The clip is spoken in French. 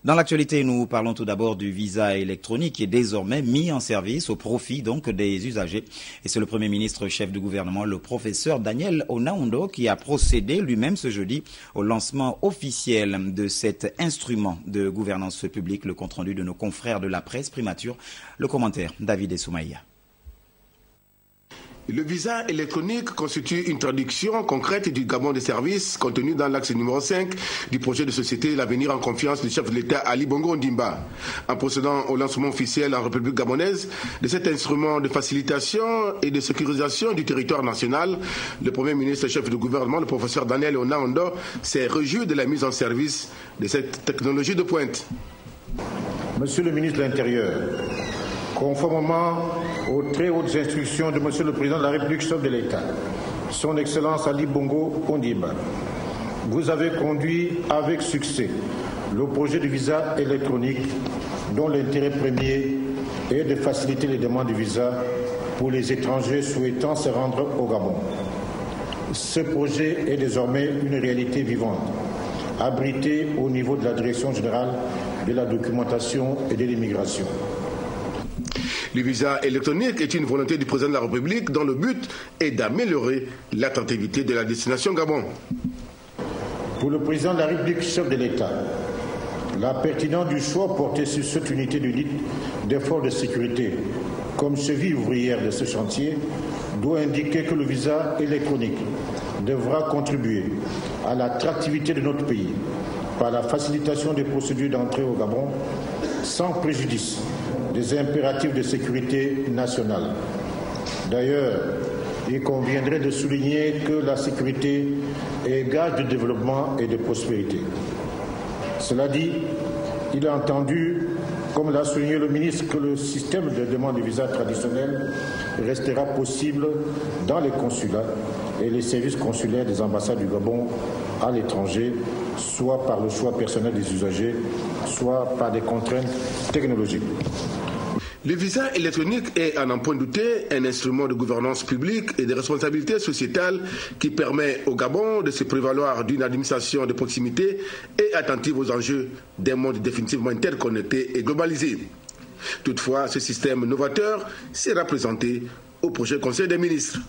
Dans l'actualité, nous parlons tout d'abord du visa électronique qui est désormais mis en service au profit donc des usagers. Et c'est le Premier ministre chef du gouvernement, le professeur Daniel Onaondo, qui a procédé lui-même ce jeudi au lancement officiel de cet instrument de gouvernance publique. Le compte-rendu de nos confrères de la presse primature. Le commentaire, David Essoumaïa. Le visa électronique constitue une traduction concrète du Gabon des services contenu dans l'axe numéro 5 du projet de société L'avenir en confiance du chef de l'État Ali Bongo Ondimba. En procédant au lancement officiel en République gabonaise de cet instrument de facilitation et de sécurisation du territoire national, le Premier ministre chef du gouvernement, le professeur Daniel Onaondo, s'est réjoui de la mise en service de cette technologie de pointe. Monsieur le ministre de l'Intérieur, conformément aux très hautes instructions de Monsieur le Président de la République, chef de l'État, Son Excellence Ali Bongo Ondimba, vous avez conduit avec succès le projet de visa électronique dont l'intérêt premier est de faciliter les demandes de visa pour les étrangers souhaitant se rendre au Gabon. Ce projet est désormais une réalité vivante, abrité au niveau de la Direction générale de la documentation et de l'immigration. Le visa électronique est une volonté du président de la République dont le but est d'améliorer l'attractivité de la destination Gabon. Pour le président de la République, chef de l'État, la pertinence du choix porté sur cette unité d'élite d'efforts de sécurité comme cheville ouvrière de ce chantier doit indiquer que le visa électronique devra contribuer à l'attractivité de notre pays par la facilitation des procédures d'entrée au Gabon sans préjudice des impératifs de sécurité nationale. D'ailleurs, il conviendrait de souligner que la sécurité est gage de développement et de prospérité. Cela dit, il a entendu, comme l'a souligné le ministre, que le système de demande de visa traditionnel restera possible dans les consulats et les services consulaires des ambassades du Gabon à l'étranger, soit par le choix personnel des usagers, soit par des contraintes technologiques. Le visa électronique est, à n'en point douter, un instrument de gouvernance publique et de responsabilité sociétale qui permet au Gabon de se prévaloir d'une administration de proximité et attentive aux enjeux d'un monde définitivement interconnecté et globalisé. Toutefois, ce système novateur sera présenté au prochain Conseil des ministres.